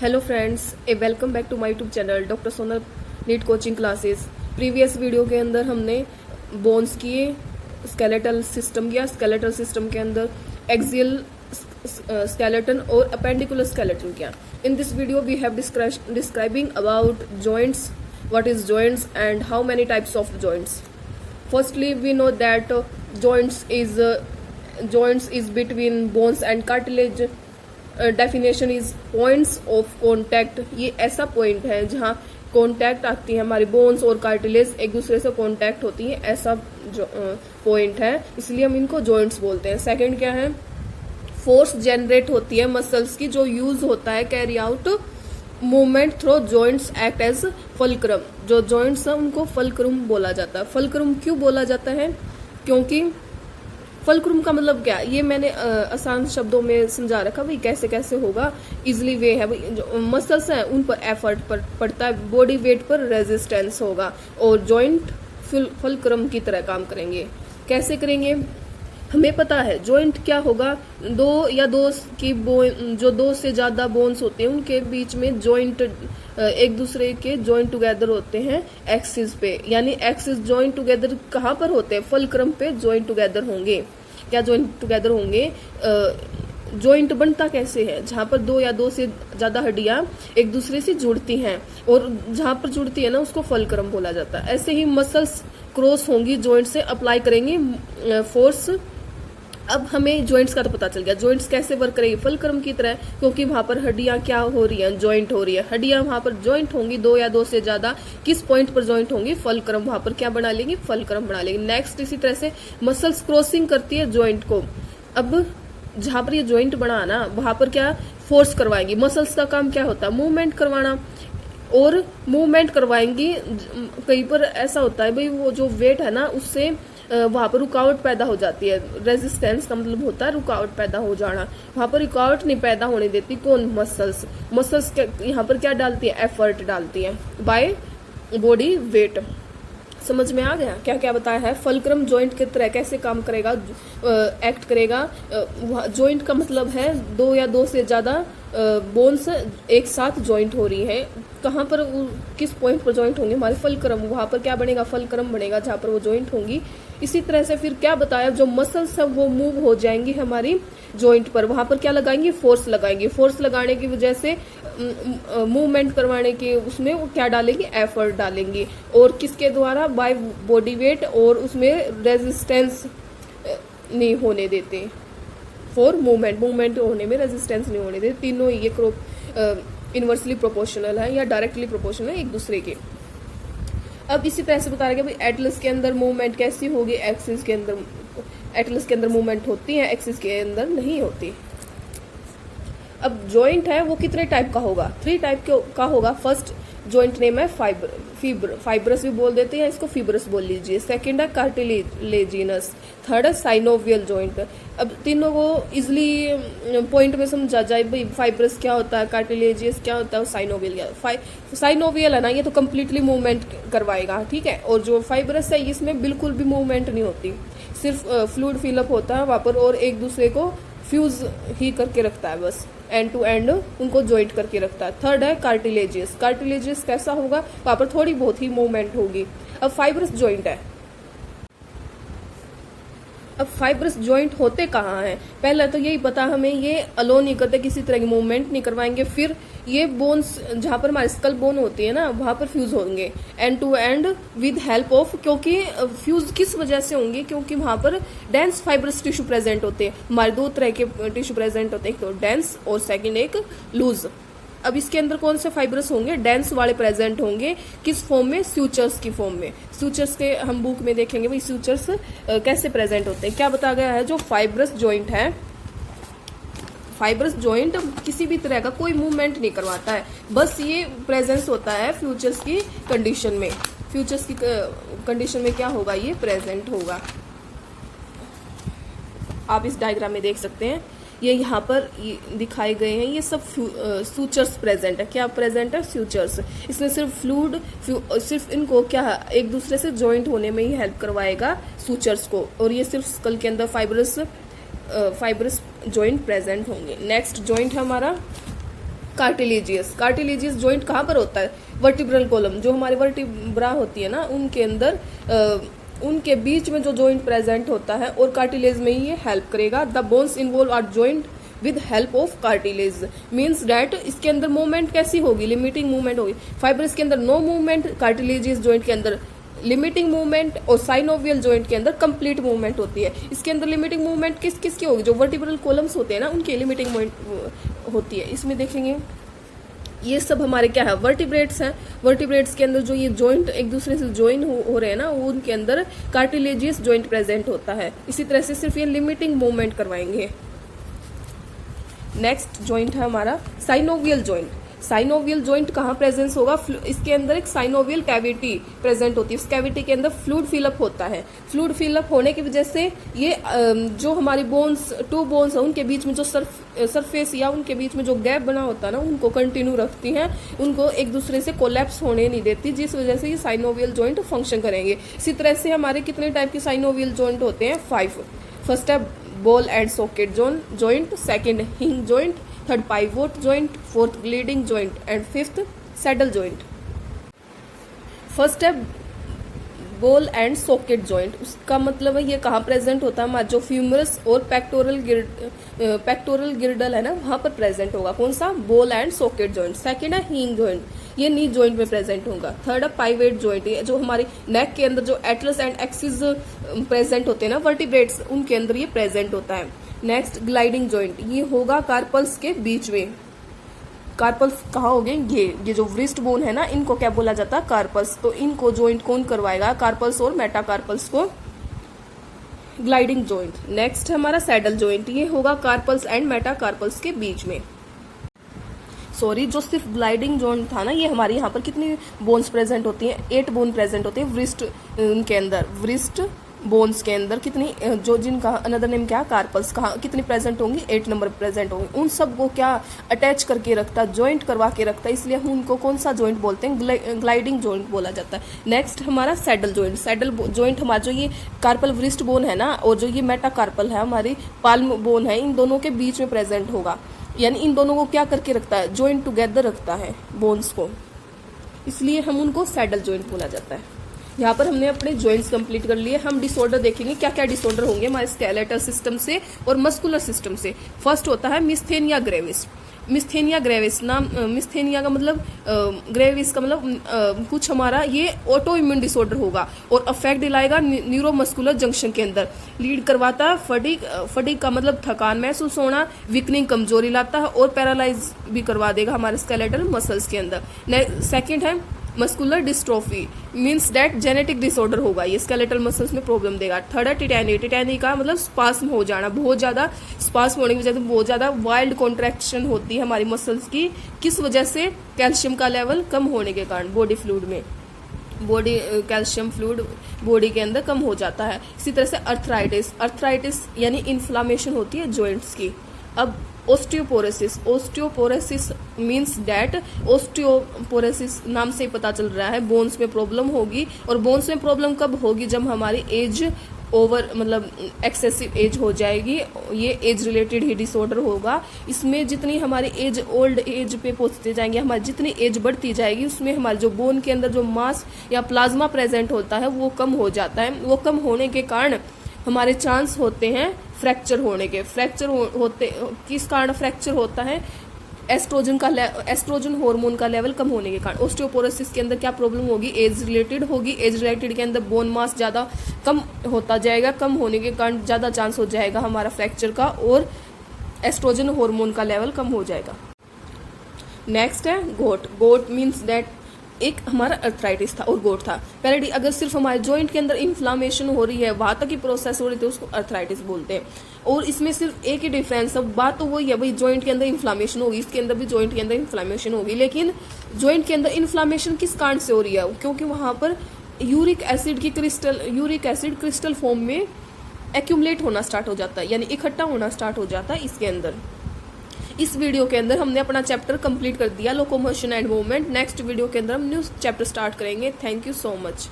Hello friends, a welcome back to my YouTube channel doctor Sonal NEET coaching classes. Previous video के अंदर हमने bones किए, skeletal system किया। Skeletal system के अंदर एक्सियल स्केलेटन और अपेंडिकुलर स्केलेटन किया। In this video we have describing about joints, what is joints and how many types of joints. Firstly, we know that joints is between bones and cartilage. Definition is points of contact. ये ऐसा point है जहाँ contact आती है, हमारी bones और cartilage एक दूसरे से कॉन्टैक्ट होती है, ऐसा पॉइंट है, इसलिए हम इनको जॉइंट्स बोलते हैं। सेकंड क्या है, फोर्स जनरेट होती है मसल्स की, जो यूज होता है carry out movement through joints act as fulcrum. जो जॉइंट्स है उनको फल्क्रम बोला जाता है। फल्क्रम क्यों बोला जाता है? क्योंकि फल्क्रम का मतलब क्या, ये मैंने आसान शब्दों में समझा रखा भाई, कैसे कैसे होगा, इजिली वे है भाई। जो मसल्स हैं उन पर एफर्ट पड़ता है, बॉडी वेट पर रेजिस्टेंस होगा, और जॉइंट फल्क्रम की तरह काम करेंगे। कैसे करेंगे हमें पता है। जॉइंट क्या होगा, जो दो से ज्यादा बोन्स होते हैं उनके बीच में जॉइंट एक दूसरे के जॉइंट टुगेदर होते हैं एक्सिस पे। यानी एक्सिस जॉइंट टुगेदर कहाँ पर होते हैं? फल्क्रम पे जॉइंट टुगेदर होंगे। क्या जॉइंट टुगेदर होंगे? जॉइंट बनता कैसे है? जहां पर दो या दो से ज्यादा हड्डियां एक दूसरे से जुड़ती हैं, और जहां पर जुड़ती है ना उसको फल्क्रम बोला जाता है। ऐसे ही मसल्स क्रॉस होंगी, जॉइंट से अप्लाई करेंगी फोर्स। अब हमें जॉइंट्स का तो पता चल गया, जॉइंट्स कैसे वर्क करेगी फल्क्रम की तरह, क्योंकि वहां पर हड्डियां क्या हो रही हैं? जॉइंट हो रही है। हड्डियां वहां पर जॉइंट होंगी, दो या दो से ज्यादा। किस पॉइंट पर जॉइंट होंगी? फल्क्रम। वहां पर क्या बना लेंगी? फल्क्रम बना लेंगी। नेक्स्ट, इसी तरह से मसल्स क्रॉसिंग करती है जॉइंट को। अब जहां पर ये जॉइंट बना ना, वहां पर क्या फोर्स करवाएंगी। मसल्स का काम क्या होता है? मूवमेंट करवाना, और मूवमेंट करवाएंगी। कहीं पर ऐसा होता है भाई, वो जो वेट है ना उससे वहां पर रुकावट पैदा हो जाती है। रेजिस्टेंस का मतलब होता है रुकावट पैदा हो जाना। वहां पर रुकावट नहीं पैदा होने देती कौन? मसल्स। मसल्स यहाँ पर क्या डालती है? एफर्ट डालती है बाय बॉडी वेट। समझ में आ गया क्या क्या बताया है? फल्क्रम जॉइंट की तरह कैसे काम करेगा, एक्ट करेगा। जॉइंट का मतलब है दो या दो से ज्यादा बोन्स एक साथ जॉइंट हो रही है। कहाँ पर, किस पॉइंट पर जॉइंट होंगे? हमारे फल्क्रम। वहां पर क्या बनेगा? फल्क्रम बनेगा जहां पर वो जॉइंट होंगी। इसी तरह से फिर क्या बताया, जो मसल्स है वो मूव हो जाएंगी हमारी जॉइंट पर। वहां पर क्या लगाएंगे? फोर्स लगाएंगे। फोर्स लगाने की वजह से मूवमेंट करवाने के उसमें वो क्या डालेंगे? एफर्ट डालेंगे। और किसके द्वारा? बाय बॉडी वेट, और उसमें रेजिस्टेंस नहीं होने देते फॉर मूवमेंट होने में रेजिस्टेंस नहीं होने देते। तीनों ये इनवर्सली प्रोपोर्शनल है या डायरेक्टली प्रोपोर्शनल है एक दूसरे के। अब इसी तरह से बता रहे कि एटलस के अंदर मूवमेंट कैसी होगी, एक्सिस के अंदर। एटलस के अंदर मूवमेंट होती है, एक्सिस के अंदर नहीं होती। अब जॉइंट है वो कितने टाइप का होगा? 3 टाइप का होगा। फर्स्ट जॉइंट नेम है फाइब्रस भी बोल देते हैं इसको, फिब्रस बोल लीजिए। सेकंड है कार्टिलेजिनस। थर्ड है साइनोवियल जॉइंट। अब तीनों को इजिली पॉइंट में समझा जाए भाई, फाइब्रस क्या होता है, कार्टिलेजियस क्या होता है, साइनोवियल क्या। साइनोवियल है ना, ये तो कम्प्लीटली मूवमेंट करवाएगा, ठीक है। और जो फाइब्रस है इसमें बिल्कुल भी मूवमेंट नहीं होती, सिर्फ फ्लूइड फिलअप होता है वहां पर, और एक दूसरे को फ्यूज ही करके रखता है, बस एंड टू एंड उनको जॉइंट करके रखता है। थर्ड है कार्टिलेजियस। कार्टिलेजियस कैसा होगा? वहां पर थोड़ी बहुत ही मूवमेंट होगी। अब फाइब्रस जॉइंट है। अब फाइब्रस जॉइंट होते कहाँ हैं? पहले तो यही पता हमें, ये अलो नहीं करते, किसी तरह की मूवमेंट नहीं करवाएंगे। फिर ये बोन्स जहां पर हमारी स्कल बोन होती है ना, वहां पर फ्यूज होंगे end to end with help of. क्योंकि फ्यूज किस वजह से होंगे? क्योंकि वहां पर डेंस फाइब्रस टिश्यू प्रेजेंट होते हैं। हमारे 2 तरह के टिश्यू प्रेजेंट होते हैं, एक तो डेंस और सेकेंड एक लूज। अब इसके अंदर कौन से फाइब्रस होंगे? डेंस वाले प्रेजेंट होंगे। किस फॉर्म में? स्यूचर्स की फॉर्म में। स्यूचर्स के हम बुक में देखेंगे भाई स्यूचर्स कैसे प्रेजेंट होते हैं। क्या बताया गया है? जो फाइब्रस जॉइंट है, फाइब्रस जॉइंट किसी भी तरह का कोई मूवमेंट नहीं करवाता है, बस ये प्रेजेंस होता है फ्यूचर्स की कंडीशन में। फ्यूचर्स की कंडीशन में क्या होगा? ये प्रेजेंट होगा। आप इस डायग्राम में देख सकते हैं, ये यहाँ पर दिखाए गए हैं, ये सब सूचर्स प्रेजेंट है। क्या प्रेजेंट है? सूचर्स। इसमें सिर्फ फ्लूइड, सिर्फ इनको क्या एक दूसरे से जॉइंट होने में ही हेल्प करवाएगा सूचर्स को, और ये सिर्फ स्कल के अंदर फाइब्रस जॉइंट प्रेजेंट होंगे। नेक्स्ट जॉइंट है हमारा कार्टिलेजियस जॉइंट कहाँ पर होता है? वर्टिब्रल कॉलम, जो हमारी वर्टिब्रा होती है ना, उनके अंदर उनके बीच में जो जॉइंट प्रेजेंट होता है, और कार्टिलेज में ही ये हेल्प करेगा। The bones involve are joint with help of cartilage, means that इसके अंदर मूवमेंट कैसी होगी? लिमिटिंग मूवमेंट होगी। फाइब्रस के अंदर नो मूवमेंट, कार्टिलेजियस जॉइंट के अंदर लिमिटिंग मूवमेंट, और साइनोवियल जॉइंट के अंदर कंप्लीट मूवमेंट होती है। इसके अंदर लिमिटिंग मूवमेंट किसकी होगी? जो वर्टिब्रल कॉलम्स होते हैं ना, उनकी लिमिटिंग मूवमेंट होती है। इसमें देखेंगे ये सब हमारे क्या है? वर्टिब्रेट्स हैं। वर्टिब्रेट्स के अंदर जो ये जॉइंट एक दूसरे से ज्वाइन हो रहे हैं ना, वो उनके अंदर कार्टिलेजियस जॉइंट प्रेजेंट होता है। इसी तरह से सिर्फ ये लिमिटिंग मूवमेंट करवाएंगे। नेक्स्ट जॉइंट है हमारा साइनोवियल जॉइंट। साइनोवियल जॉइंट कहाँ प्रेजेंस होगा? इसके अंदर एक साइनोवियल कैविटी प्रेजेंट होती है। इस कैविटी के अंदर फ्लूइड फिलअप होता है। फ्लूइड फिलअप होने की वजह से ये जो हमारी बोन्स, टू बोन्स है, उनके बीच में जो सरफेस या उनके बीच में जो गैप बना होता है ना, उनको कंटिन्यू रखती हैं, उनको एक दूसरे से कोलैप्स होने नहीं देती, जिस वजह से ये साइनोवियल जॉइंट फंक्शन करेंगे। इसी तरह से हमारे कितने टाइप के साइनोवियल जॉइंट होते हैं? 5। फर्स्ट है ball and socket joint, second hinge joint, third pivot joint, fourth gliding joint, and fifth saddle joint. First है बॉल एंड सॉकेट जॉइंट। उसका मतलब है ये कहाँ प्रेजेंट होता है? हमारा जो फ्यूमरस और पेक्टोरल गिर्डल है ना, वहां पर प्रेजेंट होगा। कौन सा? Ball and socket joint. Second है हिंग जॉइंट, ये नी जॉइंट में प्रेजेंट होगा। थर्ड है पाइवेट जॉइंट, ये जो हमारी नेक के अंदर जो एटलस एंड एक्सिस प्रेजेंट होते हैं ना, वर्टिब्रेट्स, उनके अंदर ये प्रेजेंट होता है। नेक्स्ट ग्लाइडिंग जॉइंट, ये होगा कार्पल्स के बीच में। कार्पल्स कहाँ हो गए? ये जो व्रिस्ट बोन है ना, इनको क्या बोला जाता है? कार्पल्स। तो इनको जॉइंट कौन करवाएगा? कार्पल्स और मेटाकार्पल्स को ग्लाइडिंग जॉइंट। नेक्स्ट हमारा सैडल जॉइंट, ये होगा कार्पल्स एंड मेटाकार्पल्स के बीच में। सॉरी, जो सिर्फ ग्लाइडिंग जॉइंट था ना, ये हमारे यहाँ पर कितनी बोन्स प्रेजेंट होती हैं? 8 बोन प्रेजेंट होती है व्रिस्ट के अंदर। व्रिस्ट बोन्स के अंदर कितनी, जो जिनका अनदर नेम क्या? कार्पल्स, कहाँ कितनी प्रेजेंट होंगी? 8 नंबर प्रेजेंट होंगी। उन सब को क्या अटैच करके रखता है? जॉइंट करवा के रखता है, इसलिए हम उनको कौन सा जॉइंट बोलते हैं? ग्लाइडिंग जॉइंट बोला जाता है। नेक्स्ट हमारा सैडल जॉइंट। सैडल जॉइंट हमारा जो ये कार्पल व्रिस्ट बोन है ना, और जो ये मेटाकार्पल है हमारी पाल्म बोन है, इन दोनों के बीच में प्रेजेंट होगा। यानी इन दोनों को क्या करके रखता है? जॉइंट टुगेदर रखता है बोन्स को, इसलिए हम उनको सैडल जॉइंट बोला जाता है। यहाँ पर हमने अपने जॉइंट्स कंप्लीट कर लिए। हम डिसऑर्डर देखेंगे, क्या क्या डिसऑर्डर होंगे हमारे स्केलेटल सिस्टम से और मस्कुलर सिस्टम से। फर्स्ट होता है मिस्थेनिया ग्रेविस। मिस्थेनिया ग्रेविस नाम, मिस्थेनिया का मतलब ग्रेविस का मतलब कुछ हमारा ये ऑटो इम्यून डिसऑर्डर होगा, और अफेक्ट दिलाएगा न्यूरोमस्कुलर जंक्शन के अंदर। लीड करवाता है फटीग का मतलब थकान महसूस होना, वीकनिंग कमजोरी लाता है, और पैरालाइज भी करवा देगा हमारे स्केलेटल मसल्स के अंदर। सेकेंड है muscular dystrophy, means that genetic disorder होगा, ये स्केलेटल मसल्स में प्रॉब्लम देगा। थर्ड है टिटैनी। टिटैनी का मतलब स्पास्म हो जाना, बहुत ज्यादा स्पास्म होने की वजह से बहुत ज्यादा वाइल्ड कॉन्ट्रैक्शन होती है हमारी मसल्स की। किस वजह से? कैल्शियम का लेवल कम होने के कारण। बॉडी फ्लूइड में कैल्शियम फ्लूइड बॉडी के अंदर कम हो जाता है। इसी तरह से अर्थराइटिस यानी इन्फ्लामेशन होती है जॉइंट्स की। अब ओस्टियोपोरोसिस मीन्स डैट, ओस्टियोपोरोसिस नाम से ही पता चल रहा है बोन्स में प्रॉब्लम होगी। और बोन्स में प्रॉब्लम कब होगी? जब हमारी एज ओवर मतलब एक्सेसिव एज हो जाएगी। ये एज रिलेटेड ही डिसऑर्डर होगा। इसमें जितनी हमारी एज ओल्ड एज पे पहुंचते जाएंगे, हमारी जितनी एज बढ़ती जाएगी, उसमें हमारे जो बोन के अंदर जो मास या प्लाज्मा प्रेजेंट होता है वो कम हो जाता है। वो कम होने के कारण हमारे चांस होते हैं फ्रैक्चर होने के। होते किस कारण फ्रैक्चर होता है? एस्ट्रोजन हार्मोन का लेवल कम होने के कारण। ओस्टियोपोरोसिस के अंदर क्या प्रॉब्लम होगी? एज रिलेटेड होगी। एज रिलेटेड के अंदर बोन मास ज्यादा कम होता जाएगा, कम होने के कारण ज्यादा चांस हो जाएगा हमारा फ्रैक्चर का, और एस्ट्रोजन हार्मोन का लेवल कम हो जाएगा। नेक्स्ट है गोट मीन्स दैट एक हमारा अर्थराइटिस था और गोट था। पहले अगर सिर्फ हमारे जॉइंट के अंदर इन्फ्लामेशन हो रही है, वहां तक की प्रोसेस हो रही थी, उसको अर्थराइटिस बोलते हैं। और इसमें सिर्फ एक ही डिफरेंस है, बात तो वही है भाई, जॉइंट के अंदर इन्फ्लामेशन होगी, इसके अंदर भी जॉइंट के अंदर इन्फ्लामेशन होगी। लेकिन जॉइंट के अंदर इन्फ्लामेशन किस कारण से हो रही है? क्योंकि वहां पर यूरिक एसिड क्रिस्टल फॉर्म में एक्यूमुलेट होना स्टार्ट हो जाता है, यानी इकट्ठा होना स्टार्ट हो जाता है इसके अंदर। इस वीडियो के अंदर हमने अपना चैप्टर कंप्लीट कर दिया, locomotion and movement. Next video के अंदर हम न्यू चैप्टर स्टार्ट करेंगे। Thank you so much.